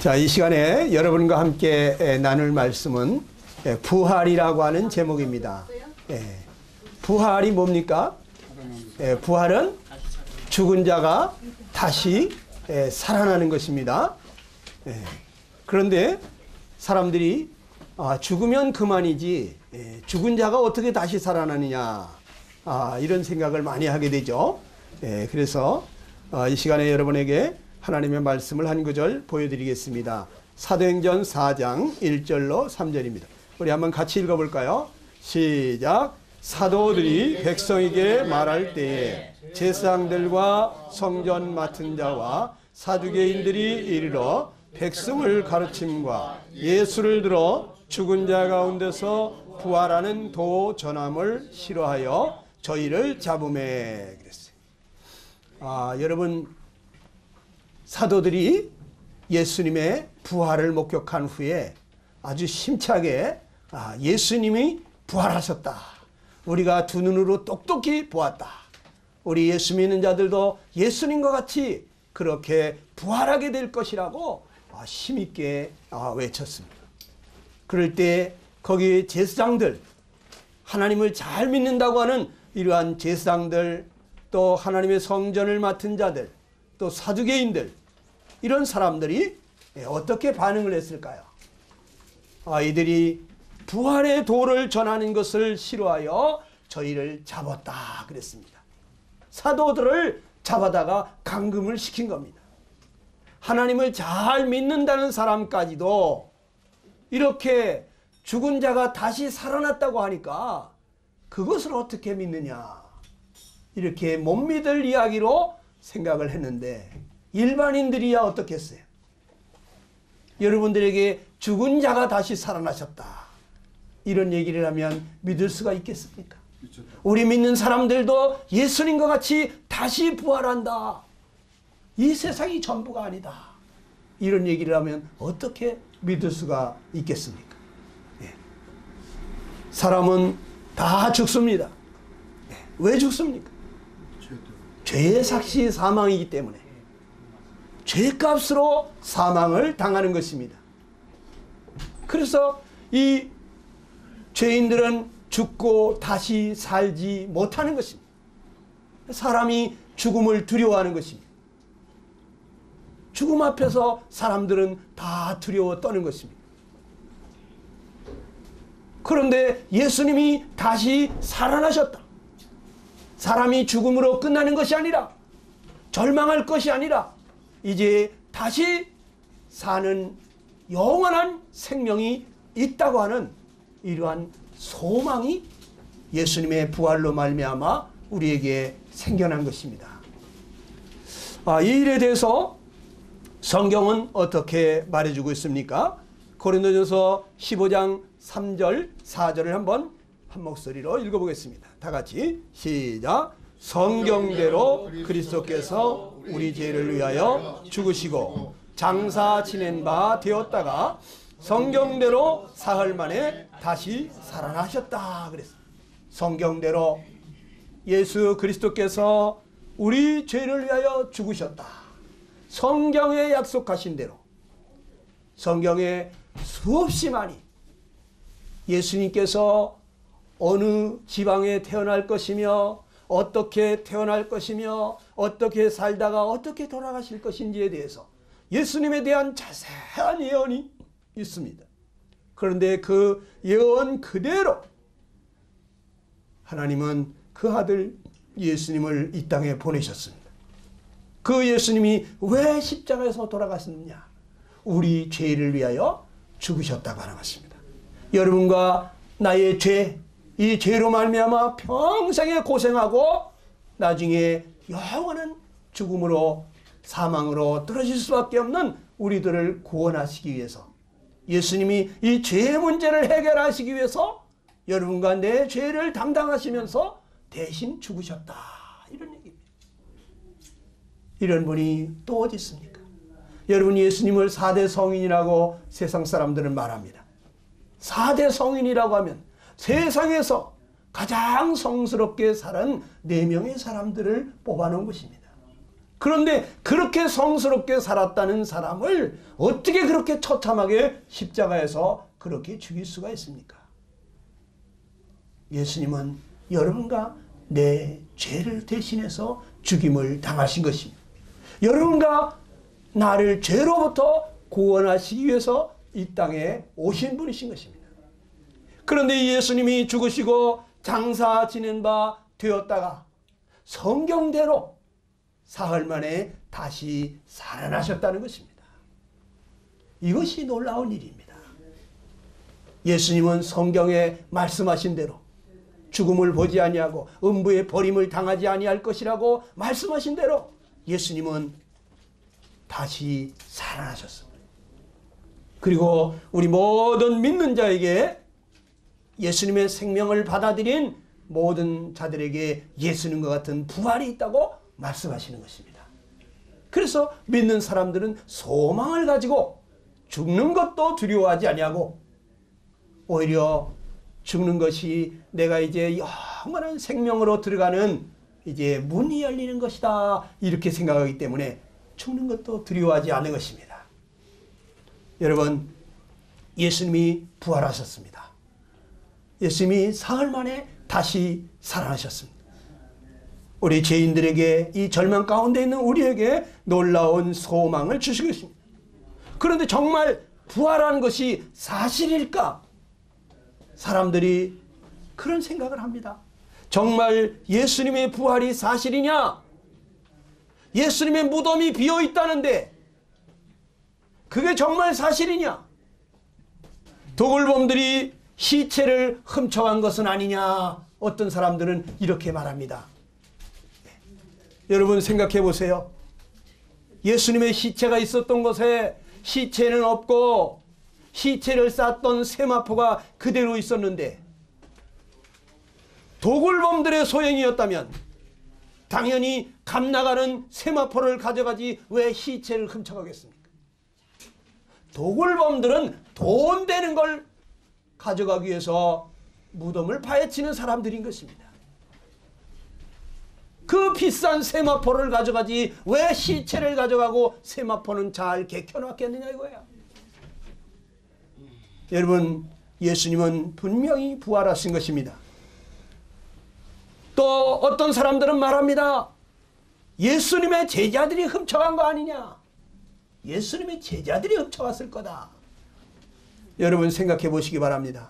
자, 이 시간에 여러분과 함께 나눌 말씀은 부활이라고 하는 제목입니다. 부활이 뭡니까? 부활은 죽은 자가 다시 살아나는 것입니다. 그런데 사람들이 죽으면 그만이지 죽은 자가 어떻게 다시 살아나느냐 이런 생각을 많이 하게 되죠. 그래서 이 시간에 여러분에게 하나님의 말씀을 한 구절 보여드리겠습니다. 사도행전 4장 1절로 3절입니다. 우리 한번 같이 읽어볼까요? 시작. 사도들이 백성에게 말할 때에 제사장들과 성전 맡은 자와 사두개인들이 이르러 백성을 가르침과 예수를 들어 죽은 자 가운데서 부활하는 도 전함을 싫어하여 저희를 잡음에 그랬어요. 여러분, 사도들이 예수님의 부활을 목격한 후에 아주 심차게 예수님이 부활하셨다. 우리가 두 눈으로 똑똑히 보았다. 우리 예수 믿는 자들도 예수님과 같이 그렇게 부활하게 될 것이라고 힘있게 외쳤습니다. 그럴 때 거기 제사장들, 하나님을 잘 믿는다고 하는 이러한 제사장들, 또 하나님의 성전을 맡은 자들, 또 사두개인들, 이런 사람들이 어떻게 반응을 했을까요? 이들이 부활의 도를 전하는 것을 싫어하여 저희를 잡았다 그랬습니다. 사도들을 잡아다가 감금을 시킨 겁니다. 하나님을 잘 믿는다는 사람까지도 이렇게 죽은 자가 다시 살아났다고 하니까 그것을 어떻게 믿느냐, 이렇게 못 믿을 이야기로 생각을 했는데, 일반인들이야 어떻게 했어요? 여러분들에게 죽은 자가 다시 살아나셨다, 이런 얘기를 하면 믿을 수가 있겠습니까? 그렇죠. 우리 믿는 사람들도 예수님과 같이 다시 부활한다, 이 세상이 전부가 아니다, 이런 얘기를 하면 어떻게 믿을 수가 있겠습니까? 사람은 다 죽습니다. 왜 죽습니까? 죄의 삭시 사망이기 때문에 죄값으로 사망을 당하는 것입니다. 그래서 이 죄인들은 죽고 다시 살지 못하는 것입니다. 사람이 죽음을 두려워하는 것입니다. 죽음 앞에서 사람들은 다 두려워 떠는 것입니다. 그런데 예수님이 다시 살아나셨다. 사람이 죽음으로 끝나는 것이 아니라, 절망할 것이 아니라 이제 다시 사는 영원한 생명이 있다고 하는 이러한 소망이 예수님의 부활로 말미암아 우리에게 생겨난 것입니다. 이 일에 대해서 성경은 어떻게 말해주고 있습니까? 고린도전서 15장 3절 4절을 한번 한 목소리로 읽어보겠습니다. 다 같이 시작. 성경대로 그리스도께서 우리 죄를 위하여 죽으시고 장사 지낸 바 되었다가 성경대로 사흘 만에 다시 살아나셨다 그랬습니다. 성경대로 예수 그리스도께서 우리 죄를 위하여 죽으셨다. 성경에 약속하신 대로, 성경에 수없이 많이 예수님께서 어느 지방에 태어날 것이며 어떻게 태어날 것이며 어떻게 살다가 어떻게 돌아가실 것인지에 대해서 예수님에 대한 자세한 예언이 있습니다. 그런데 그 예언 그대로 하나님은 그 아들 예수님을 이 땅에 보내셨습니다. 그 예수님이 왜 십자가에서 돌아가셨느냐? 우리 죄를 위하여 죽으셨다고 하는 것입니다. 여러분과 나의 죄, 이 죄로 말미암아 평생에 고생하고 나중에 영원한 죽음으로, 사망으로 떨어질 수밖에 없는 우리들을 구원하시기 위해서, 예수님이 이 죄의 문제를 해결하시기 위해서 여러분과 내 죄를 담당하시면서 대신 죽으셨다, 이런 얘기입니다. 이런 분이 또 어디 있습니까? 여러분, 예수님을 4대 성인이라고 세상 사람들은 말합니다. 4대 성인이라고 하면 세상에서 가장 성스럽게 살은 4명의 사람들을 뽑아놓은 것입니다. 그런데 그렇게 성스럽게 살았다는 사람을 어떻게 그렇게 처참하게 십자가에서 그렇게 죽일 수가 있습니까? 예수님은 여러분과 내 죄를 대신해서 죽임을 당하신 것입니다. 여러분과 나를 죄로부터 구원하시기 위해서 이 땅에 오신 분이신 것입니다. 그런데 예수님이 죽으시고 장사 지낸 바 되었다가 성경대로 사흘 만에 다시 살아나셨다는 것입니다. 이것이 놀라운 일입니다. 예수님은 성경에 말씀하신 대로 죽음을 보지 아니하고 음부의 버림을 당하지 아니할 것이라고 말씀하신 대로 예수님은 다시 살아나셨습니다. 그리고 우리 모든 믿는 자에게 예수님의 생명을 받아들인 모든 자들에게 예수님과 같은 부활이 있다고 말씀하시는 것입니다. 그래서 믿는 사람들은 소망을 가지고 죽는 것도 두려워하지 아니하고 오히려 죽는 것이 내가 이제 영원한 생명으로 들어가는 이제 문이 열리는 것이다 이렇게 생각하기 때문에 죽는 것도 두려워하지 않는 것입니다. 여러분, 예수님이 부활하셨습니다. 예수님이 사흘 만에 다시 살아나셨습니다. 우리 죄인들에게, 이 절망 가운데 있는 우리에게 놀라운 소망을 주시고 있습니다. 그런데 정말 부활한 것이 사실일까? 사람들이 그런 생각을 합니다. 정말 예수님의 부활이 사실이냐? 예수님의 무덤이 비어 있다는데 그게 정말 사실이냐? 도굴범들이 시체를 훔쳐간 것은 아니냐? 어떤 사람들은 이렇게 말합니다. 여러분 생각해 보세요. 예수님의 시체가 있었던 곳에 시체는 없고 시체를 쌌던 세마포가 그대로 있었는데 도굴범들의 소행이었다면 당연히 값 나가는 세마포를 가져가지 왜 시체를 훔쳐가겠습니까? 도굴범들은 돈 되는 걸 가져가기 위해서 무덤을 파헤치는 사람들인 것입니다. 그 비싼 세마포를 가져가지 왜 시체를 가져가고 세마포는 잘 개켜놨겠느냐 이거야. 여러분, 예수님은 분명히 부활하신 것입니다. 또 어떤 사람들은 말합니다. 예수님의 제자들이 훔쳐간 거 아니냐. 예수님의 제자들이 훔쳐갔을 거다. 여러분 생각해 보시기 바랍니다.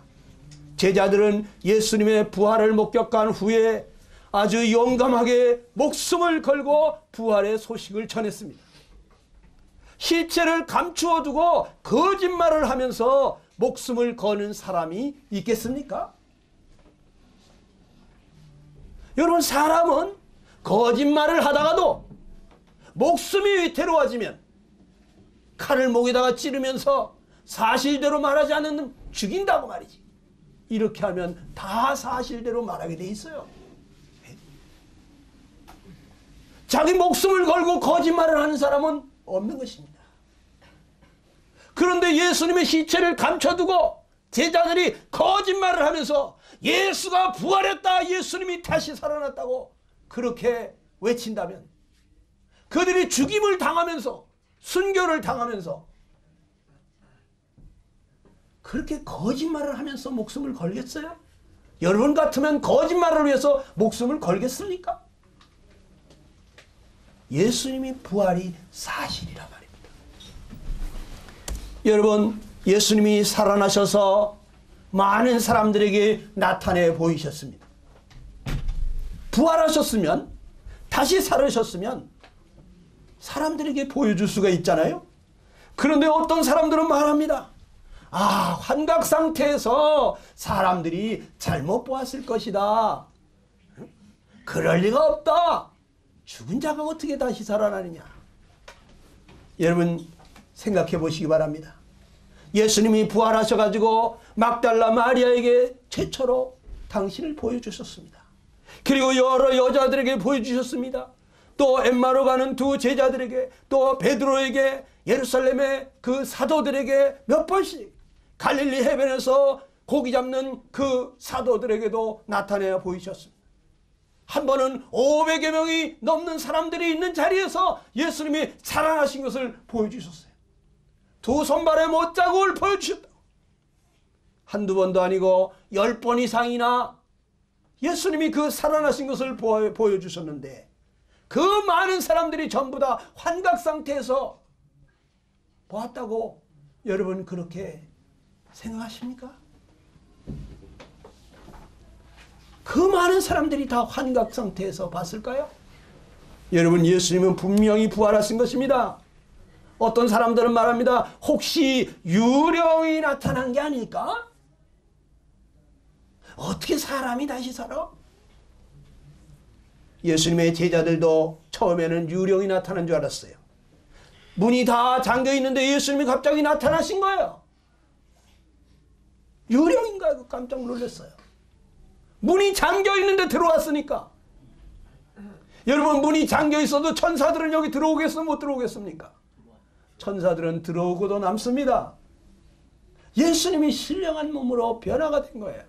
제자들은 예수님의 부활을 목격한 후에 아주 용감하게 목숨을 걸고 부활의 소식을 전했습니다. 시체를 감추어 두고 거짓말을 하면서 목숨을 거는 사람이 있겠습니까? 여러분, 사람은 거짓말을 하다가도 목숨이 위태로워지면 칼을 목에다가 찌르면서 사실대로 말하지 않으면 죽인다고 말이지. 이렇게 하면 다 사실대로 말하게 돼 있어요. 자기 목숨을 걸고 거짓말을 하는 사람은 없는 것입니다. 그런데 예수님의 시체를 감춰두고 제자들이 거짓말을 하면서 예수가 부활했다, 예수님이 다시 살아났다고 그렇게 외친다면 그들이 죽임을 당하면서 순교를 당하면서 그렇게 거짓말을 하면서 목숨을 걸겠어요? 여러분 같으면 거짓말을 위해서 목숨을 걸겠습니까? 예수님이 부활이 사실이라 말입니다. 여러분, 예수님이 살아나셔서 많은 사람들에게 나타내 보이셨습니다. 부활하셨으면, 다시 살으셨으면 사람들에게 보여줄 수가 있잖아요. 그런데 어떤 사람들은 말합니다. 아, 환각 상태에서 사람들이 잘못 보았을 것이다. 그럴 리가 없다. 죽은 자가 어떻게 다시 살아나느냐. 여러분 생각해 보시기 바랍니다. 예수님이 부활하셔가지고 막달라 마리아에게 최초로 당신을 보여주셨습니다. 그리고 여러 여자들에게 보여주셨습니다. 또 엠마로 가는 두 제자들에게, 또 베드로에게, 예루살렘의 그 사도들에게 몇 번씩, 갈릴리 해변에서 고기 잡는 그 사도들에게도 나타내 보이셨습니다. 한 번은 500여 명이 넘는 사람들이 있는 자리에서 예수님이 살아나신 것을 보여주셨어요. 두 손발의 못자국을 보여주셨다고. 한두 번도 아니고 10번 이상이나 예수님이 그 살아나신 것을 보여주셨는데, 그 많은 사람들이 전부 다 환각 상태에서 보았다고 여러분 그렇게 생각하십니까? 그 많은 사람들이 다 환각 상태에서 봤을까요? 여러분, 예수님은 분명히 부활하신 것입니다. 어떤 사람들은 말합니다. 혹시 유령이 나타난 게 아닐까? 어떻게 사람이 다시 살아? 예수님의 제자들도 처음에는 유령이 나타난 줄 알았어요. 문이 다 잠겨 있는데 예수님이 갑자기 나타나신 거예요. 유령인가 깜짝 놀랐어요. 문이 잠겨 있는데 들어왔으니까. 여러분, 문이 잠겨 있어도 천사들은 여기 들어오겠어, 못 들어오겠습니까? 천사들은 들어오고도 남습니다. 예수님이 신령한 몸으로 변화가 된 거예요.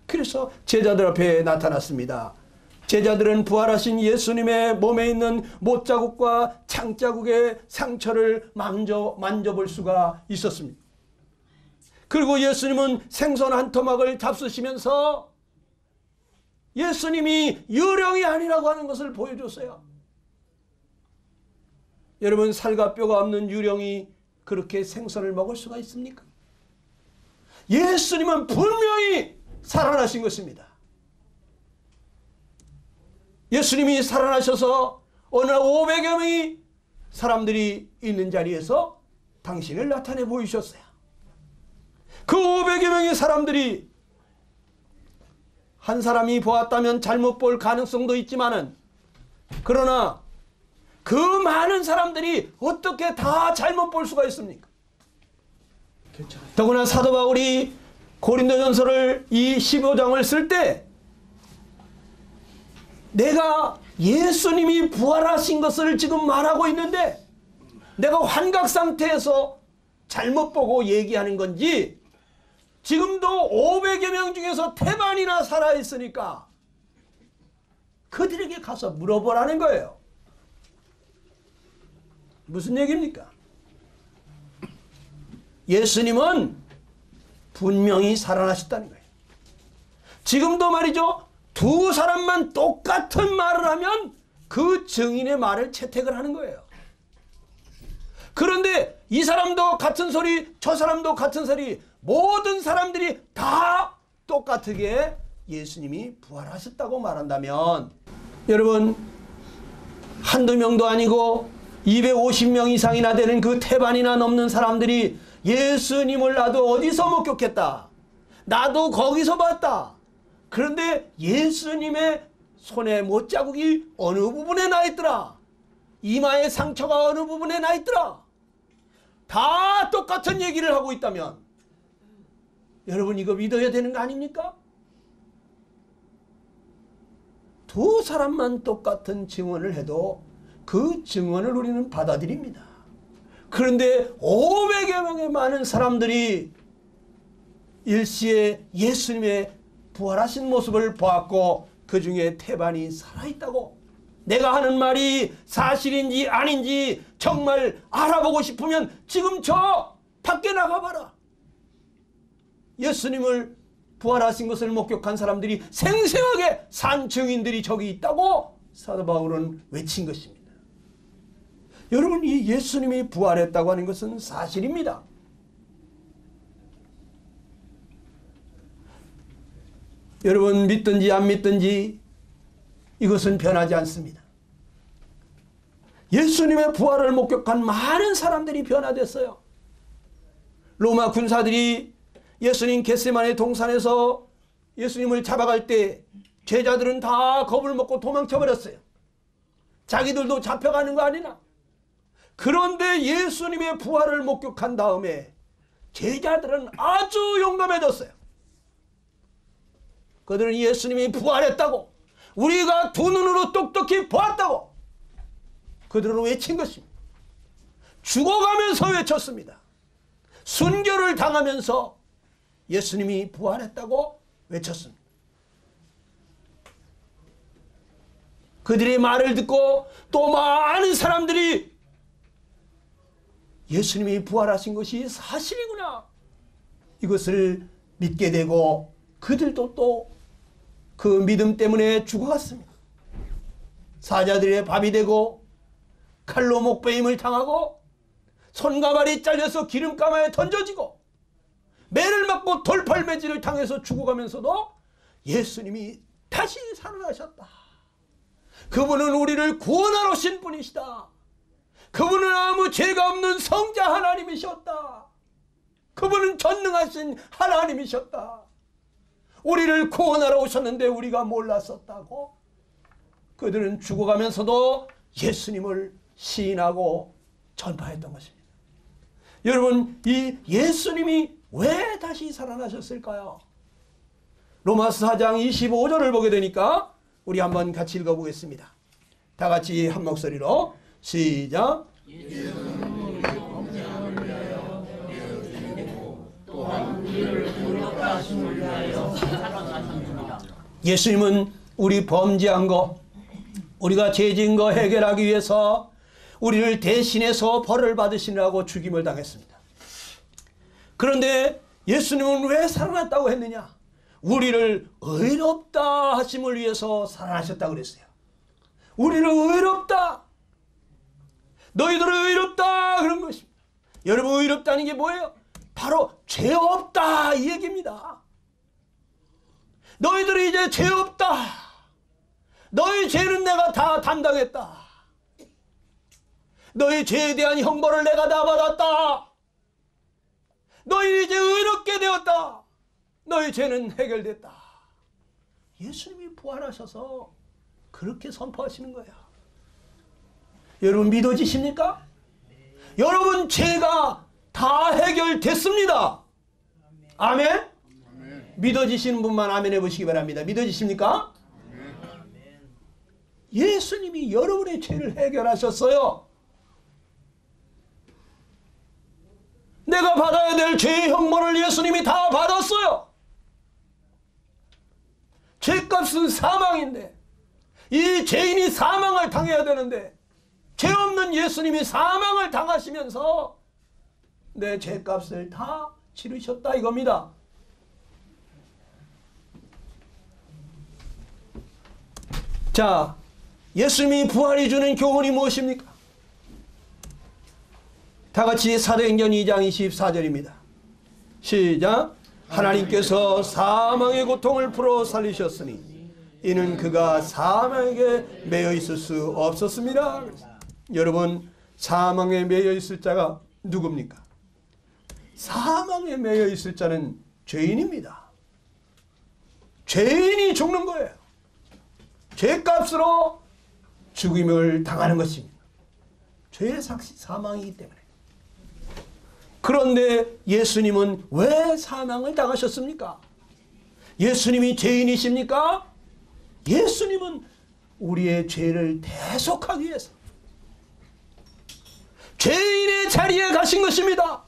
그래서 제자들 앞에 나타났습니다. 제자들은 부활하신 예수님의 몸에 있는 못자국과 창자국의 상처를 만져볼 수가 있었습니다. 그리고 예수님은 생선 한 토막을 잡수시면서 예수님이 유령이 아니라고 하는 것을 보여줬어요. 여러분, 살과 뼈가 없는 유령이 그렇게 생선을 먹을 수가 있습니까? 예수님은 분명히 살아나신 것입니다. 예수님이 살아나셔서 어느 날 500여 명이 사람들이 있는 자리에서 당신을 나타내 보이셨어요. 그 500여 명의 사람들이 한 사람이 보았다면 잘못 볼 가능성도 있지만은, 그러나 그 많은 사람들이 어떻게 다 잘못 볼 수가 있습니까? 더구나 사도 바울이 고린도전서를 이 15장을 쓸 때 내가 예수님이 부활하신 것을 지금 말하고 있는데 내가 환각 상태에서 잘못 보고 얘기하는 건지, 지금도 500여 명 중에서 태반이나 살아있으니까 그들에게 가서 물어보라는 거예요. 무슨 얘기입니까? 예수님은 분명히 살아나셨다는 거예요. 지금도 말이죠, 두 사람만 똑같은 말을 하면 그 증인의 말을 채택을 하는 거예요. 그런데 이 사람도 같은 소리, 저 사람도 같은 소리, 모든 사람들이 다 똑같게 예수님이 부활하셨다고 말한다면, 여러분, 한두 명도 아니고 250명 이상이나 되는 그 태반이나 넘는 사람들이 예수님을 나도 어디서 목격했다, 나도 거기서 봤다, 그런데 예수님의 손에 못자국이 어느 부분에 나 있더라, 이마에 상처가 어느 부분에 나 있더라, 다 똑같은 얘기를 하고 있다면 여러분, 이거 믿어야 되는 거 아닙니까? 두 사람만 똑같은 증언을 해도 그 증언을 우리는 받아들입니다. 그런데 500여 명의 많은 사람들이 일시에 예수님의 부활하신 모습을 보았고 그 중에 태반이 살아있다고, 내가 하는 말이 사실인지 아닌지 정말 알아보고 싶으면 지금 저 밖에 나가봐라. 예수님을 부활하신 것을 목격한 사람들이 생생하게 산 증인들이 저기 있다고 사도 바울은 외친 것입니다. 여러분, 이 예수님이 부활했다고 하는 것은 사실입니다. 여러분, 믿든지 안 믿든지 이것은 변하지 않습니다. 예수님의 부활을 목격한 많은 사람들이 변화됐어요. 로마 군사들이 예수님 겟세마네 동산에서 예수님을 잡아갈 때 제자들은 다 겁을 먹고 도망쳐 버렸어요. 자기들도 잡혀가는 거 아니나. 그런데 예수님의 부활을 목격한 다음에 제자들은 아주 용감해졌어요. 그들은 예수님이 부활했다고, 우리가 두 눈으로 똑똑히 보았다고 그들은 외친 것입니다. 죽어가면서 외쳤습니다. 순교를 당하면서 예수님이 부활했다고 외쳤습니다. 그들의 말을 듣고 또 많은 사람들이 예수님이 부활하신 것이 사실이구나, 이것을 믿게 되고 그들도 또 그 믿음 때문에 죽어갔습니다. 사자들의 밥이 되고 칼로 목베임을 당하고 손과 발이 잘려서 기름가마에 던져지고 매를 맞고 돌팔매질을 당해서 죽어가면서도 예수님이 다시 살아나셨다. 그분은 우리를 구원하러 오신 분이시다. 그분은 아무 죄가 없는 성자 하나님이셨다. 그분은 전능하신 하나님이셨다. 우리를 구원하러 오셨는데 우리가 몰랐었다고 그들은 죽어가면서도 예수님을 시인하고 전파했던 것입니다. 여러분, 이 예수님이 왜 다시 살아나셨을까요? 로마서 4장 25절을 보게 되니까 우리 한번 같이 읽어보겠습니다. 다 같이 한 목소리로 시작. 예수님은 우리 범죄한 거, 우리가 죄 지은 거 해결하기 위해서 우리를 대신해서 벌을 받으시느라고 죽임을 당했습니다. 그런데 예수님은 왜 살아났다고 했느냐? 우리를 의롭다 하심을 위해서 살아나셨다고 그랬어요. 우리를 의롭다, 너희들을 의롭다 그런 것입니다. 여러분, 의롭다는 게 뭐예요? 바로 죄 없다 이 얘기입니다. 너희들이 이제 죄 없다. 너희 죄는 내가 다 담당했다. 너희 죄에 대한 형벌을 내가 다 받았다. 너희 이제 의롭게 되었다. 너희 죄는 해결됐다. 예수님이 부활하셔서 그렇게 선포하시는 거예요. 여러분, 믿어지십니까? 여러분, 죄가 다 해결됐습니다. 아멘? 믿어지시는 분만 아멘 해보시기 바랍니다. 믿어지십니까? 예수님이 여러분의 죄를 해결하셨어요. 내가 받아야 될 죄의 형벌을 예수님이 다 받았어요. 죄값은 사망인데, 이 죄인이 사망을 당해야 되는데 죄 없는 예수님이 사망을 당하시면서 내 죄값을 다 치르셨다 이겁니다. 자, 예수님이 부활이 주는 교훈이 무엇입니까? 다 같이 사도행전 2장 24절입니다. 시작. 하나님께서 사망의 고통을 풀어 살리셨으니 이는 그가 사망에게 매여 있을 수 없었습니다. 여러분, 사망에 매여 있을 자가 누굽니까? 사망에 매여 있을 자는 죄인입니다. 죄인이 죽는 거예요. 죄값으로 죽임을 당하는 것입니다. 죄의 삭시 사망이기 때문에. 그런데 예수님은 왜 사망을 당하셨습니까? 예수님이 죄인이십니까? 예수님은 우리의 죄를 대속하기 위해서 죄인의 자리에 가신 것입니다.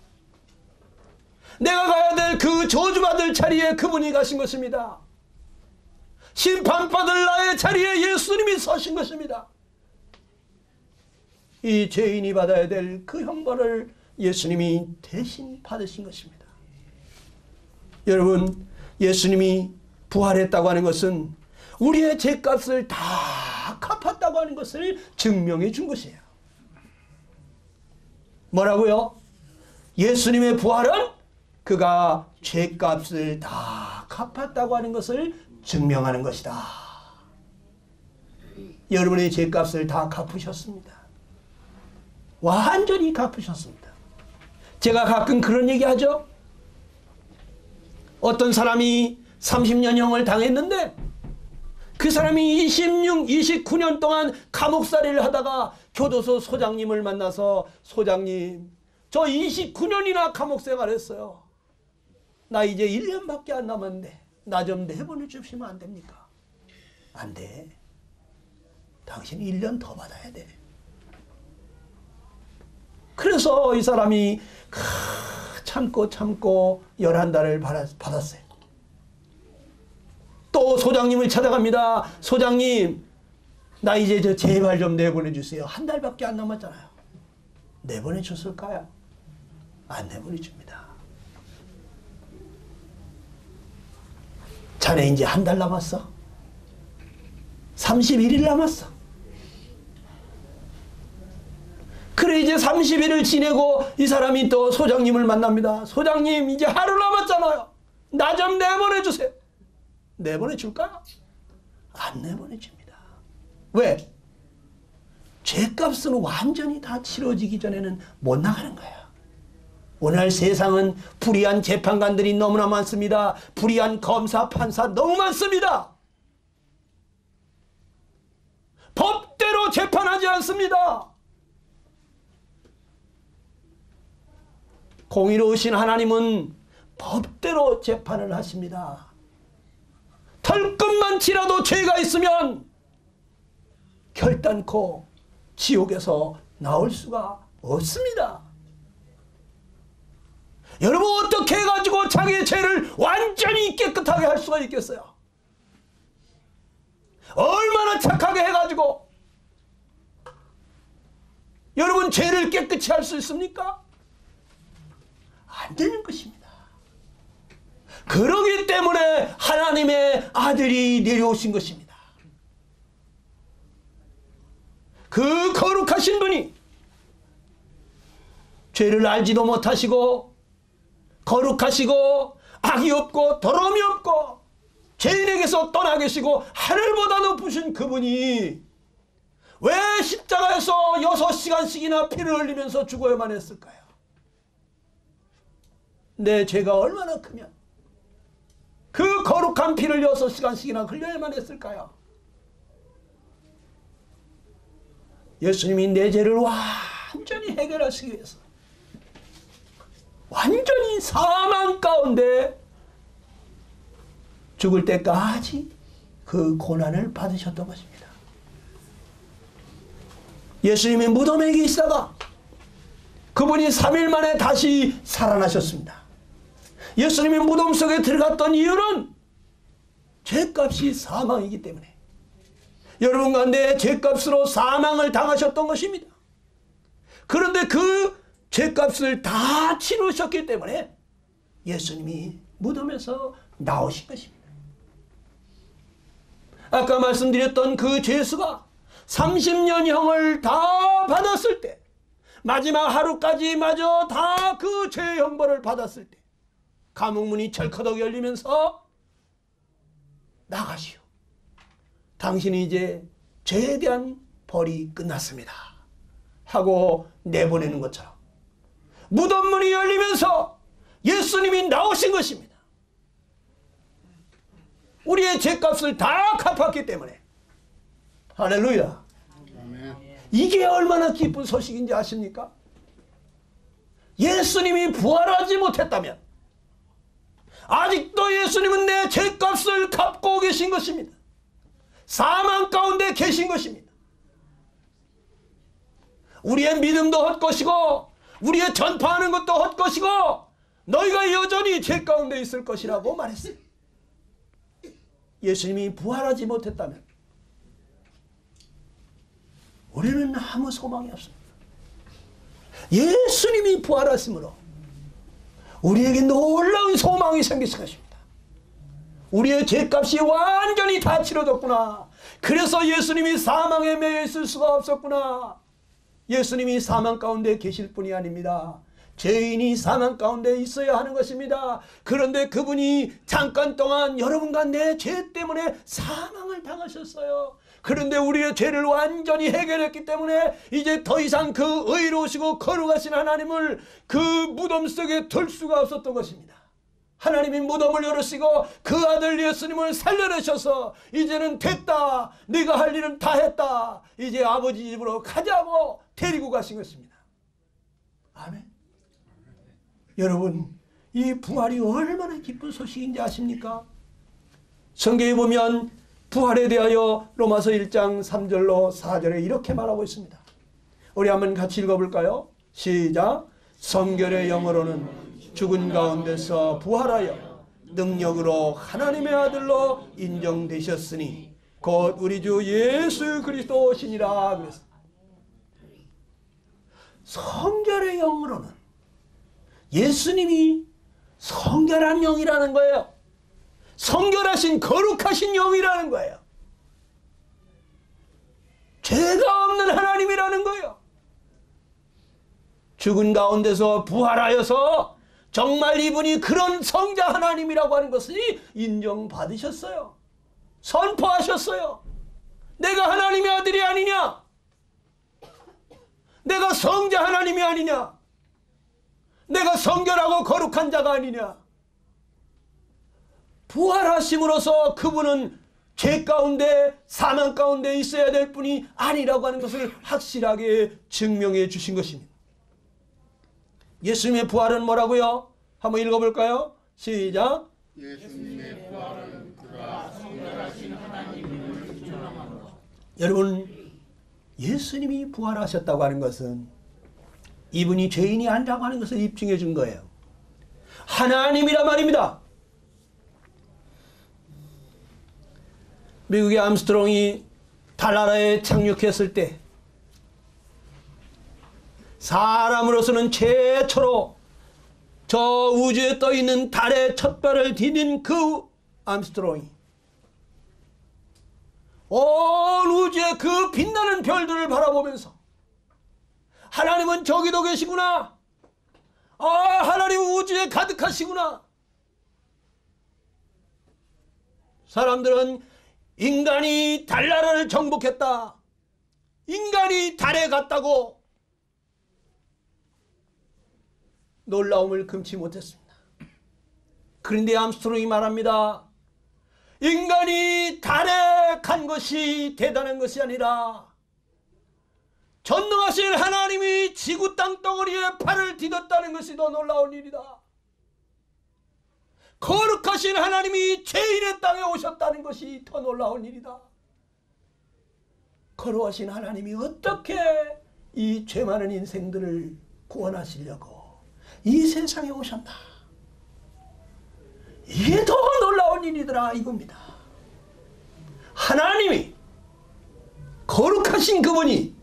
내가 가야 될 그 저주받을 자리에 그분이 가신 것입니다. 심판받을 나의 자리에 예수님이 서신 것입니다. 이 죄인이 받아야 될 그 형벌을 예수님이 대신 받으신 것입니다. 여러분, 예수님이 부활했다고 하는 것은 우리의 죄값을 다 갚았다고 하는 것을 증명해 준 것이에요. 뭐라고요? 예수님의 부활은 그가 죄값을 다 갚았다고 하는 것을 증명하는 것이다. 여러분의 죄값을 다 갚으셨습니다. 완전히 갚으셨습니다. 제가 가끔 그런 얘기 하죠. 어떤 사람이 30년형을 당했는데 그 사람이 29년 동안 감옥살이를 하다가 교도소 소장님을 만나서, 소장님, 저 29년이나 감옥 생활했어요. 나 이제 1년밖에 안 남았는데 나 좀 내보내 주시면 안 됩니까? 안 돼. 당신 1년 더 받아야 돼. 그래서 이 사람이 참고 11달을 받았어요. 또 소장님을 찾아갑니다. 소장님, 나 이제 저 제발 좀 내보내주세요. 한 달밖에 안 남았잖아요. 내보내줬을까요? 안 내보내줍니다. 자네 이제 한 달 남았어. 31일 남았어. 그래 이제 30일을 지내고 이 사람이 또 소장님을 만납니다. 소장님 이제 하루 남았잖아요. 나 좀 내보내주세요. 내보내줄까요? 안 내보내줍니다. 왜? 죄값은 완전히 다 치러지기 전에는 못 나가는 거예요. 오늘 세상은 불의한 재판관들이 너무나 많습니다. 불의한 검사, 판사 너무 많습니다. 법대로 재판하지 않습니다. 공의로우신 하나님은 법대로 재판을 하십니다. 털끝만치라도 죄가 있으면 결단코 지옥에서 나올 수가 없습니다. 여러분 어떻게 해가지고 자기의 죄를 완전히 깨끗하게 할 수가 있겠어요? 얼마나 착하게 해가지고 여러분 죄를 깨끗이 할 수 있습니까? 안 되는 것입니다. 그러기 때문에 하나님의 아들이 내려오신 것입니다. 그 거룩하신 분이 죄를 알지도 못하시고 거룩하시고 악이 없고 더러움이 없고 죄인에게서 떠나 계시고 하늘보다 높으신 그분이 왜 십자가에서 6시간씩이나 피를 흘리면서 죽어야만 했을까요? 내 죄가 얼마나 크면 그 거룩한 피를 6시간씩이나 흘려야만 했을까요? 예수님이 내 죄를 완전히 해결하시기 위해서 완전히 사망 가운데 죽을 때까지 그 고난을 받으셨던 것입니다. 예수님이 무덤에 계시다가 그분이 3일 만에 다시 살아나셨습니다. 예수님이 무덤 속에 들어갔던 이유는 죄값이 사망이기 때문에 여러분 가운데 죄값으로 사망을 당하셨던 것입니다. 그런데 그 죄값을 다 치르셨기 때문에 예수님이 무덤에서 나오신 것입니다. 아까 말씀드렸던 그 죄수가 30년형을 다 받았을 때 마지막 하루까지 마저 다 그 죄의 형벌을 받았을 때 감옥문이 철커덕 열리면서 나가시오. 당신이 이제 죄에 대한 벌이 끝났습니다. 하고 내보내는 것처럼 무덤문이 열리면서 예수님이 나오신 것입니다. 우리의 죄값을 다 갚았기 때문에. 할렐루야. 이게 얼마나 기쁜 소식인지 아십니까? 예수님이 부활하지 못했다면 아직도 예수님은 내 죄값을 갚고 계신 것입니다. 사망 가운데 계신 것입니다. 우리의 믿음도 헛것이고 우리의 전파하는 것도 헛것이고 너희가 여전히 죄 가운데 있을 것이라고 말했어요. 예수님이 부활하지 못했다면 우리는 아무 소망이 없습니다. 예수님이 부활하심으로 우리에게 놀라운 소망이 생기실 것입니다. 우리의 죄값이 완전히 다 치러졌구나. 그래서 예수님이 사망에 매여 있을 수가 없었구나. 예수님이 사망 가운데 계실 뿐이 아닙니다. 죄인이 사망 가운데 있어야 하는 것입니다. 그런데 그분이 잠깐 동안 여러분과 내 죄 때문에 사망을 당하셨어요. 그런데 우리의 죄를 완전히 해결했기 때문에 이제 더 이상 그 의로우시고 거룩하신 하나님을 그 무덤 속에 둘 수가 없었던 것입니다. 하나님이 무덤을 열으시고 그 아들 예수님을 살려내셔서 이제는 됐다. 네가 할 일은 다 했다. 이제 아버지 집으로 가자고 데리고 가신 것입니다. 아멘. 여러분, 이 부활이 얼마나 기쁜 소식인지 아십니까? 성경에 보면 부활에 대하여 로마서 1장 3절로 4절에 이렇게 말하고 있습니다. 우리 한번 같이 읽어볼까요? 시작. 성결의 영어로는 죽은 가운데서 부활하여 능력으로 하나님의 아들로 인정되셨으니 곧 우리 주 예수 그리스도시니라 그랬어. 성결의 영으로는 예수님이 성결한 영이라는 거예요. 성결하신 거룩하신 영이라는 거예요. 죄가 없는 하나님이라는 거예요. 죽은 가운데서 부활하여서 정말 이분이 그런 성자 하나님이라고 하는 것을 인정받으셨어요. 선포하셨어요. 내가 하나님의 아들이 아니냐? 내가 성자 하나님이 아니냐? 내가 성결하고 거룩한 자가 아니냐? 부활하심으로써 그분은 죄 가운데 사망 가운데 있어야 될 분이 아니라고 하는 것을 확실하게 증명해 주신 것입니다. 예수님의 부활은 뭐라고요? 한번 읽어볼까요? 시작. 예수님의 부활은 그가 성결하신 하나님을 주장합니다. 여러분, 예수님이 부활하셨다고 하는 것은 이분이 죄인이 아니라고 하는 것을 입증해 준 거예요. 하나님이란 말입니다. 미국의 암스트롱이 달나라에 착륙했을 때 사람으로서는 최초로 저 우주에 떠있는 달의 첫 발을 디딘 그 암스트롱이 온 우주의 그 빛나는 별들을 바라보면서 하나님은 저기도 계시구나. 하나님 우주에 가득하시구나. 사람들은 인간이 달나라를 정복했다. 인간이 달에 갔다고 놀라움을 금치 못했습니다. 그런데 암스트롱이 말합니다. 인간이 달에 간 것이 대단한 것이 아니라 전능하신 하나님이 지구 땅덩어리에 발을 디뎠다는 것이 더 놀라운 일이다. 거룩하신 하나님이 죄인의 땅에 오셨다는 것이 더 놀라운 일이다. 거룩하신 하나님이 어떻게 이 죄 많은 인생들을 구원하시려고 이 세상에 오셨나. 이게 더 놀라운 일이더라 이겁니다. 하나님이 거룩하신 그분이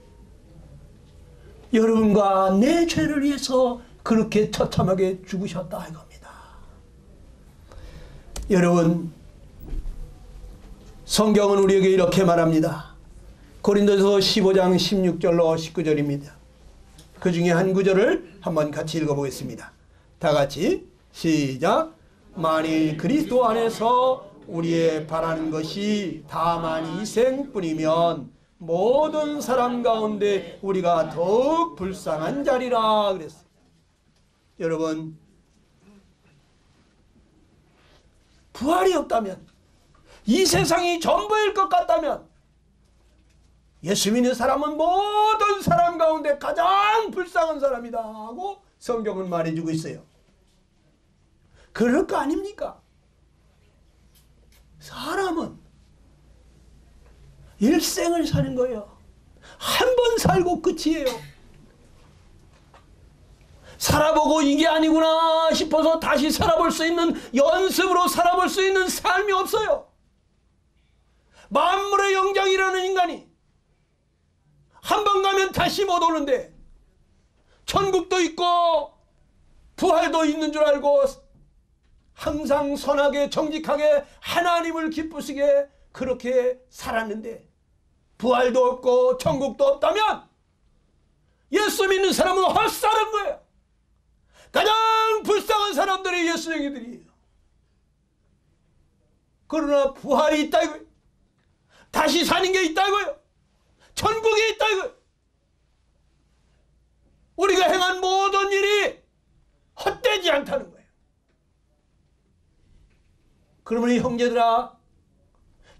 여러분과 내 죄를 위해서 그렇게 처참하게 죽으셨다 이겁니다. 여러분, 성경은 우리에게 이렇게 말합니다. 고린도서 15장 16절로 19절입니다. 그 중에 한 구절을 한번 같이 읽어보겠습니다. 다 같이 시작. 만일 그리스도 안에서 우리의 바라는 것이 다만 이 생뿐이면 모든 사람 가운데 우리가 더욱 불쌍한 자리라 그랬어요. 여러분, 부활이 없다면, 이 세상이 전부일 것 같다면 예수 믿는 사람은 모든 사람 가운데 가장 불쌍한 사람이다 하고 성경은 말해주고 있어요. 그럴 거 아닙니까? 사람은 일생을 사는 거예요. 한 번 살고 끝이에요. 살아보고 이게 아니구나 싶어서 다시 살아볼 수 있는, 연습으로 살아볼 수 있는 삶이 없어요. 만물의 영장이라는 인간이 한 번 가면 다시 못 오는데 천국도 있고 부활도 있는 줄 알고 항상 선하게 정직하게 하나님을 기쁘시게 그렇게 살았는데 부활도 없고 천국도 없다면 예수 믿는 사람은 헛살은 거예요. 가장 불쌍한 사람들이 예수쟁이들이에요. 그러나 부활이 있다 이거예요. 다시 사는 게 있다 이거예요. 천국이 있다 이거예요. 우리가 행한 모든 일이 헛되지 않다는 거예요. 그러므로 형제들아,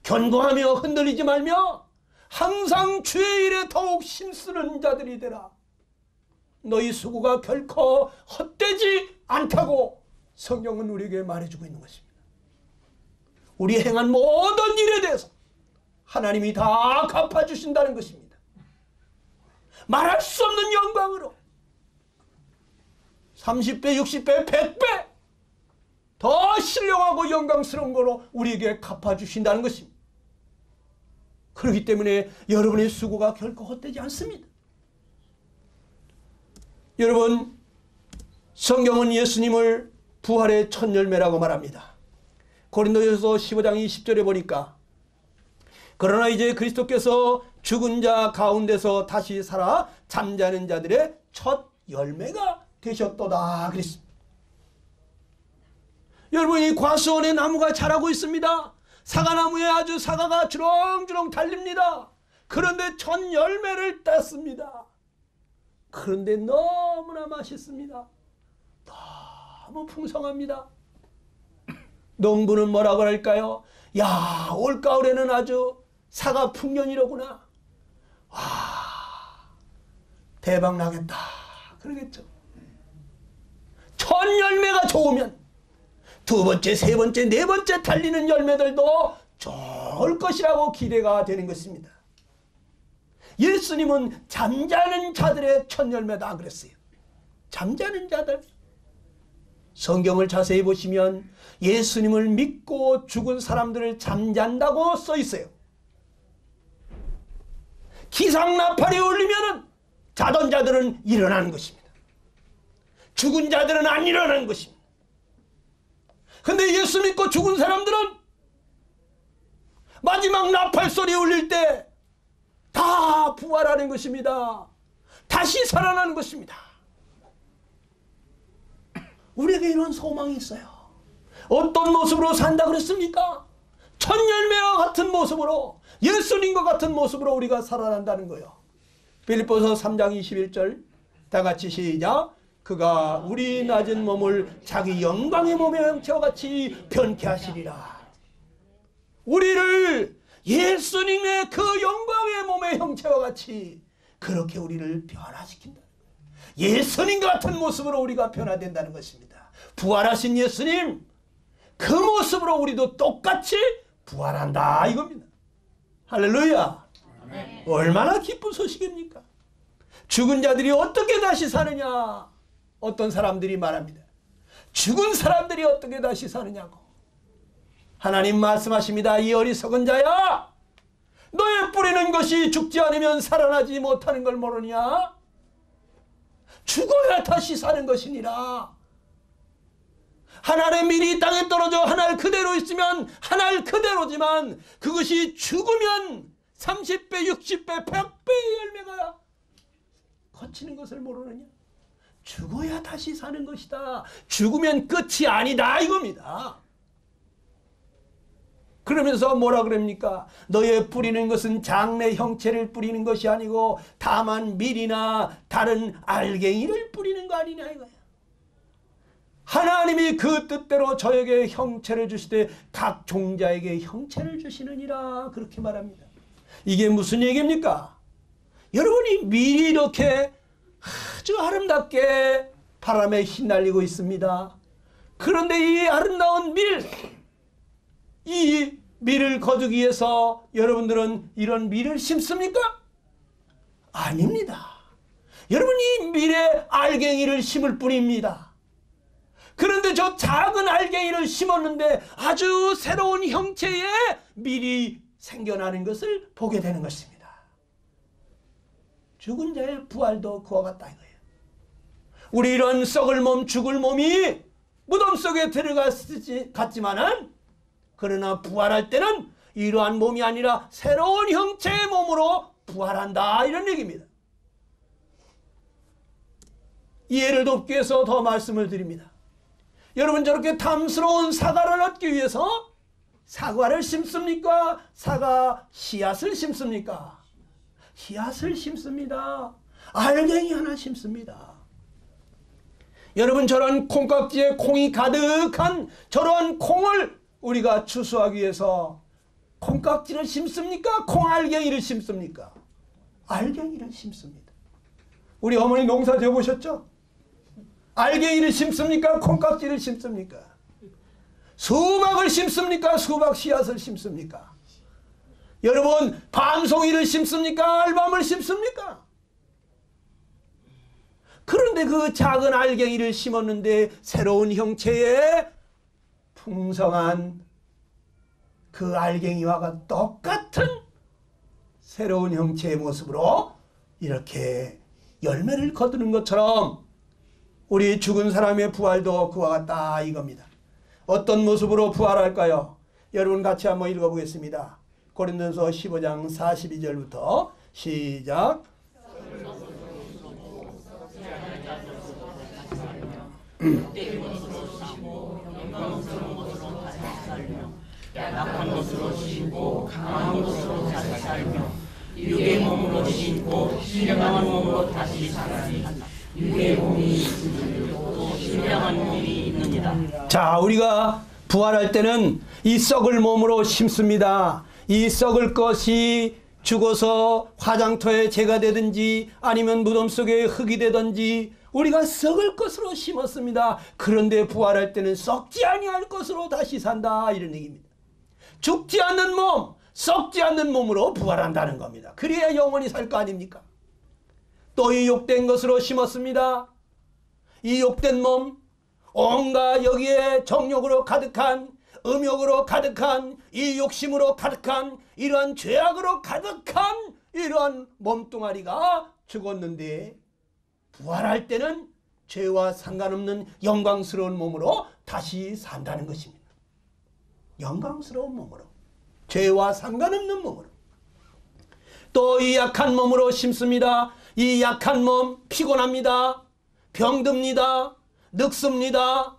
견고하며 흔들리지 말며 항상 주의 일에 더욱 힘쓰는 자들이 되라. 너희 수고가 결코 헛되지 않다고 성경은 우리에게 말해주고 있는 것입니다. 우리 행한 모든 일에 대해서 하나님이 다 갚아주신다는 것입니다. 말할 수 없는 영광으로 30배, 60배, 100배 더 신령하고 영광스러운 거로 우리에게 갚아주신다는 것입니다. 그렇기 때문에 여러분의 수고가 결코 헛되지 않습니다. 여러분, 성경은 예수님을 부활의 첫 열매라고 말합니다. 고린도전서 15장 20절에 보니까 그러나 이제 그리스도께서 죽은 자 가운데서 다시 살아 잠자는 자들의 첫 열매가 되셨도다 그랬습니다. 여러분, 이 과수원에 나무가 자라고 있습니다. 사과나무에 아주 사과가 주렁주렁 달립니다. 그런데 첫 열매를 땄습니다. 그런데 너무나 맛있습니다. 너무 풍성합니다. 농부는 뭐라고 할까요? 야, 올가을에는 아주 사과 풍년이로구나. 와, 대박 나겠다 그러겠죠. 첫 열매가 좋으면 두 번째, 세 번째, 네 번째 달리는 열매들도 좋을 것이라고 기대가 되는 것입니다. 예수님은 잠자는 자들의 첫 열매다 그랬어요. 잠자는 자들. 성경을 자세히 보시면 예수님을 믿고 죽은 사람들을 잠잔다고 써 있어요. 기상나팔이 울리면 자던 자들은 일어나는 것입니다. 죽은 자들은 안 일어나는 것입니다. 근데 예수 믿고 죽은 사람들은 마지막 나팔 소리 울릴 때 다 부활하는 것입니다. 다시 살아나는 것입니다. 우리에게 이런 소망이 있어요. 어떤 모습으로 산다 그랬습니까? 첫 열매와 같은 모습으로, 예수님과 같은 모습으로 우리가 살아난다는 거예요. 빌립보서 3장 21절 다 같이 시작. 그가 우리 낮은 몸을 자기 영광의 몸의 형체와 같이 변케 하시리라. 우리를 예수님의 그 영광의 몸의 형체와 같이 그렇게 우리를 변화시킨다는 거예요. 예수님과 같은 모습으로 우리가 변화된다는 것입니다. 부활하신 예수님, 그 모습으로 우리도 똑같이 부활한다 이겁니다. 할렐루야. 아멘. 얼마나 기쁜 소식입니까? 죽은 자들이 어떻게 다시 사느냐. 어떤 사람들이 말합니다. 죽은 사람들이 어떻게 다시 사느냐고. 하나님 말씀하십니다. 이 어리석은 자야, 너의 뿌리는 것이 죽지 않으면 살아나지 못하는 걸 모르냐? 죽어야 다시 사는 것이니라. 한 알의 밀이 땅에 떨어져 한 알 그대로 있으면 한 알 그대로지만 그것이 죽으면 30배, 60배, 100배의 열매가 거치는 것을 모르느냐? 죽어야 다시 사는 것이다. 죽으면 끝이 아니다 이겁니다. 그러면서 뭐라 그럽니까? 너의 뿌리는 것은 장래 형체를 뿌리는 것이 아니고 다만 밀이나 다른 알갱이를 뿌리는 거 아니냐 이거야. 하나님이 그 뜻대로 저에게 형체를 주시되 각 종자에게 형체를 주시느니라 그렇게 말합니다. 이게 무슨 얘기입니까? 여러분이 밀이 이렇게 아주 아름답게 바람에 휘날리고 있습니다. 그런데 이 아름다운 밀, 이 밀을 거두기 위해서 여러분들은 이런 밀을 심습니까? 아닙니다. 여러분이 밀에 알갱이를 심을 뿐입니다. 그런데 저 작은 알갱이를 심었는데 아주 새로운 형체의 밀이 생겨나는 것을 보게 되는 것입니다. 죽은 자의 부활도 그와 같다 이거예요. 우리 이런 썩을 몸, 죽을 몸이 무덤 속에 들어갔지만은 그러나 부활할 때는 이러한 몸이 아니라 새로운 형체의 몸으로 부활한다 이런 얘기입니다. 이해를 돕기 위해서 더 말씀을 드립니다. 여러분 저렇게 탐스러운 사과를 얻기 위해서 사과를 심습니까? 사과 씨앗을 심습니까? 씨앗을 심습니다. 알갱이 하나 심습니다. 여러분 저런 콩깍지에 콩이 가득한 저런 콩을 우리가 추수하기 위해서 콩깍지를 심습니까? 콩알갱이를 심습니까? 알갱이를 심습니다. 우리 어머니 농사 지어보셨죠? 알갱이를 심습니까? 콩깍지를 심습니까? 수박을 심습니까? 수박 씨앗을 심습니까? 여러분 밤송이를 심습니까? 알밤을 심습니까? 그런데 그 작은 알갱이를 심었는데 새로운 형체의 풍성한 그 알갱이와 똑같은 새로운 형체의 모습으로 이렇게 열매를 거두는 것처럼 우리 죽은 사람의 부활도 그와 같다 이겁니다. 어떤 모습으로 부활할까요? 여러분 같이 한번 읽어보겠습니다. 고린도서 15장 42절부터 시작. 약한 것으로 쉬고 강한 것으로 다시 살며 육의 몸으로 신고 신령한 몸으로 다시 살아니 육의 몸이 있으므로 신령한 몸이 있느니라. 자, 우리가 부활할 때는 이 썩을 몸으로 심습니다. 이 썩을 것이 죽어서 화장터에 재가 되든지 아니면 무덤 속에 흙이 되든지 우리가 썩을 것으로 심었습니다. 그런데 부활할 때는 썩지 아니할 것으로 다시 산다 이런 얘기입니다. 죽지 않는 몸, 썩지 않는 몸으로 부활한다는 겁니다. 그래야 영원히 살 거 아닙니까? 또 이 욕된 것으로 심었습니다. 이 욕된 몸, 온갖 여기에 정욕으로 가득한, 음욕으로 가득한, 이 욕심으로 가득한, 이러한 죄악으로 가득한 이러한 몸뚱아리가 죽었는데 부활할 때는 죄와 상관없는 영광스러운 몸으로 다시 산다는 것입니다. 영광스러운 몸으로, 죄와 상관없는 몸으로. 또 이 약한 몸으로 심습니다. 이 약한 몸 피곤합니다. 병듭니다. 늙습니다.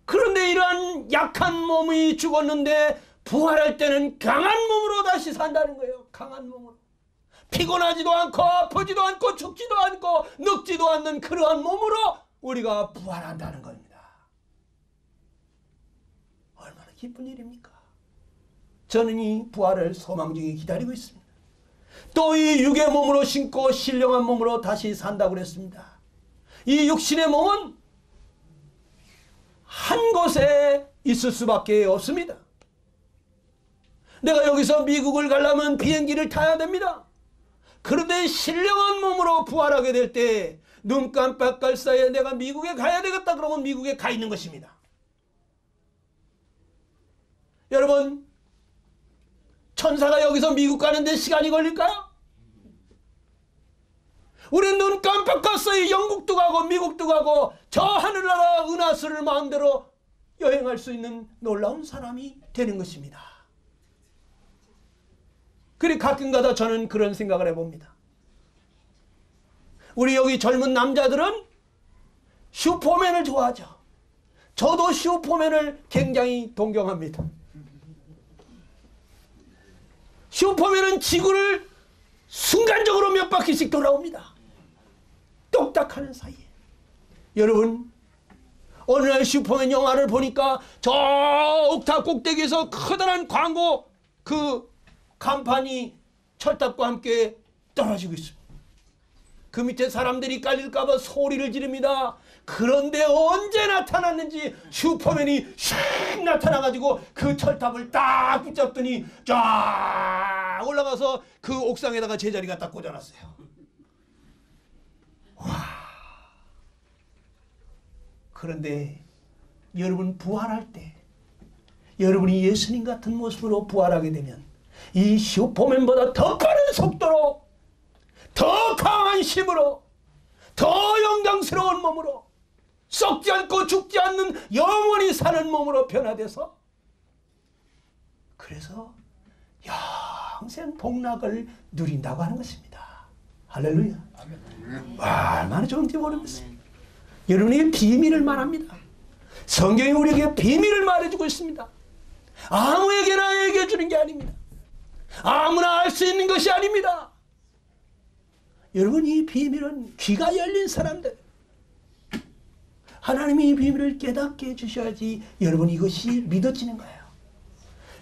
그런데 이러한 약한 몸이 죽었는데 부활할 때는 강한 몸으로 다시 산다는 거예요. 강한 몸으로. 피곤하지도 않고 아프지도 않고 죽지도 않고 늙지도 않는 그러한 몸으로 우리가 부활한다는 겁니다. 얼마나 기쁜 일입니까? 저는 이 부활을 소망 중에 기다리고 있습니다. 또 이 육의 몸으로 신고 신령한 몸으로 다시 산다고 그랬습니다. 이 육신의 몸은 한 곳에 있을 수밖에 없습니다. 내가 여기서 미국을 가려면 비행기를 타야 됩니다. 그런데 신령한 몸으로 부활하게 될 때 눈 깜빡할 사이에 내가 미국에 가야 되겠다 그러면 미국에 가 있는 것입니다. 여러분, 천사가 여기서 미국 가는데 시간이 걸릴까요? 우리 눈 깜빡할 사이에 영국도 가고 미국도 가고 저 하늘나라 은하수를 마음대로 여행할 수 있는 놀라운 사람이 되는 것입니다. 그리 가끔가다 저는 그런 생각을 해봅니다. 우리 여기 젊은 남자들은 슈퍼맨을 좋아하죠. 저도 슈퍼맨을 굉장히 동경합니다. 슈퍼맨은 지구를 순간적으로 몇 바퀴씩 돌아옵니다. 똑딱하는 사이에. 여러분, 어느 날 슈퍼맨 영화를 보니까 저 옥탑 꼭대기에서 커다란 광고 그 간판이 철탑과 함께 떨어지고 있습니다. 그 밑에 사람들이 깔릴까봐 소리를 지릅니다. 그런데 언제 나타났는지 슈퍼맨이 슉 나타나가지고 그 철탑을 딱 붙잡더니 쫙 올라가서 그 옥상에다가 제자리가 딱 꽂아놨어요. 와. 그런데 여러분 부활할 때 여러분이 예수님 같은 모습으로 부활하게 되면 이 슈퍼맨보다 더 빠른 속도로 더 강한 힘으로 더 영광스러운 몸으로 썩지 않고 죽지 않는 영원히 사는 몸으로 변화돼서 그래서 영생 복락을 누린다고 하는 것입니다. 할렐루야. 와, 얼마나 좋은지 모르겠습니다. 여러분에게 비밀을 말합니다. 성경이 우리에게 비밀을 말해주고 있습니다. 아무에게나 얘기해 주는 게 아닙니다. 아무나 알 수 있는 것이 아닙니다. 여러분, 이 비밀은 귀가 열린 사람들, 하나님이 이 비밀을 깨닫게 해주셔야지 여러분 이것이 믿어지는 거예요.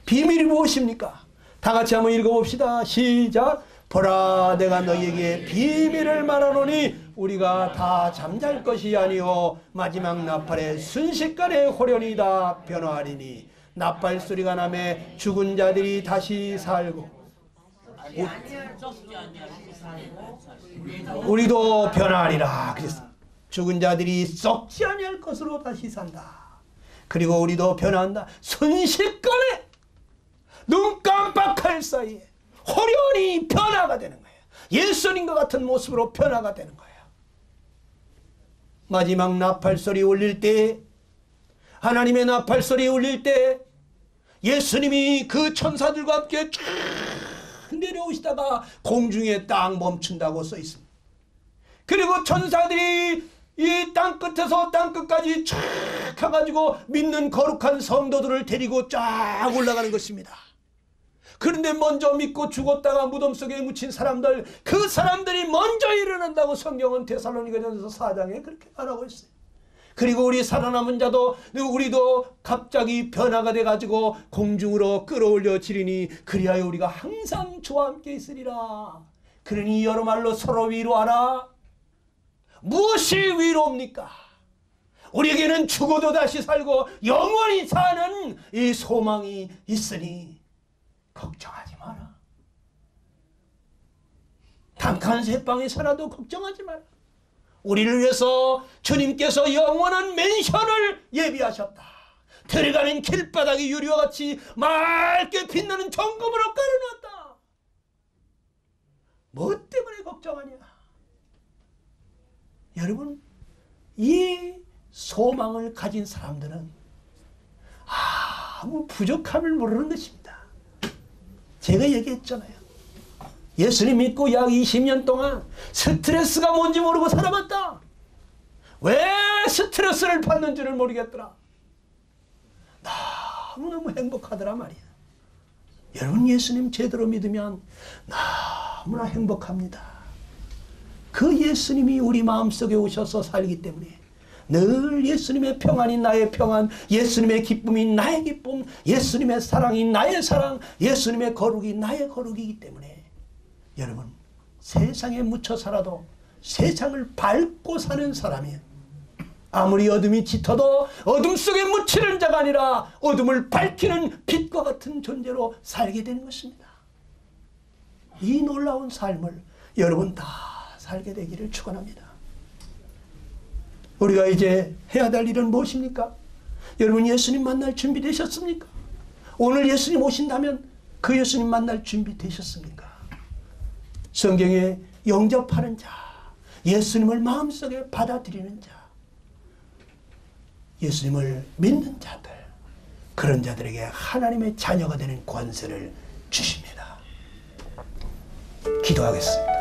비밀이 무엇입니까? 다 같이 한번 읽어봅시다. 시작. 보라, 내가 너희에게 비밀을 말하노니 우리가 다 잠잘 것이 아니요 마지막 나팔에 순식간에 호련히 다 변화하리니 나팔 소리가 나매 죽은 자들이 다시 살고 우리도 변화하리라. 그래서 죽은 자들이 썩지 아니할 것으로 다시 산다. 그리고 우리도 변화한다. 순식간에 눈 깜빡 깜빡할 사이에 호련히 변화가 되는 거예요. 예수님과 같은 모습으로 변화가 되는 거예요. 마지막 나팔소리 울릴 때, 하나님의 나팔소리 울릴 때 예수님이 그 천사들과 함께 쫙 내려오시다가 공중에 딱 멈춘다고 써 있습니다. 그리고 천사들이 이 땅끝에서 땅끝까지 쫙 가가지고 믿는 거룩한 성도들을 데리고 쫙 올라가는 것입니다. 그런데 먼저 믿고 죽었다가 무덤 속에 묻힌 사람들, 그 사람들이 먼저 일어난다고 성경은 데살로니가전서 4장에 그렇게 말하고 있어요. 그리고 우리 살아남은 자도, 우리도 갑자기 변화가 돼가지고 공중으로 끌어올려지리니 그리하여 우리가 항상 주와 함께 있으리라. 그러니 여러 말로 서로 위로하라. 무엇이 위로입니까? 우리에게는 죽어도 다시 살고 영원히 사는 이 소망이 있으니 걱정하지 마라. 단칸 새방에 살아도 걱정하지 마라. 우리를 위해서 주님께서 영원한 맨션을 예비하셨다. 들어가는 길바닥이 유리와 같이 맑게 빛나는 정금으로 깔아놨다. 뭐 때문에 걱정하냐? 여러분, 이 소망을 가진 사람들은 아무 부족함을 모르는 것입니다. 제가 얘기했잖아요. 예수님 믿고 약 20년 동안 스트레스가 뭔지 모르고 살아봤다. 왜 스트레스를 받는 줄을 모르겠더라. 너무너무 행복하더라 말이야. 여러분, 예수님 제대로 믿으면 너무나 행복합니다. 그 예수님이 우리 마음속에 오셔서 살기 때문에 늘 예수님의 평안이 나의 평안, 예수님의 기쁨이 나의 기쁨, 예수님의 사랑이 나의 사랑, 예수님의 거룩이 나의 거룩이기 때문에 여러분, 세상에 묻혀 살아도 세상을 밟고 사는 사람이 아무리 어둠이 짙어도 어둠 속에 묻히는 자가 아니라 어둠을 밝히는 빛과 같은 존재로 살게 되는 것입니다. 이 놀라운 삶을 여러분 다 살게 되기를 축원합니다. 우리가 이제 해야 될 일은 무엇입니까? 여러분, 예수님 만날 준비 되셨습니까? 오늘 예수님 오신다면 그 예수님 만날 준비 되셨습니까? 성경에 영접하는 자, 예수님을 마음속에 받아들이는 자, 예수님을 믿는 자들, 그런 자들에게 하나님의 자녀가 되는 권세를 주십니다. 기도하겠습니다.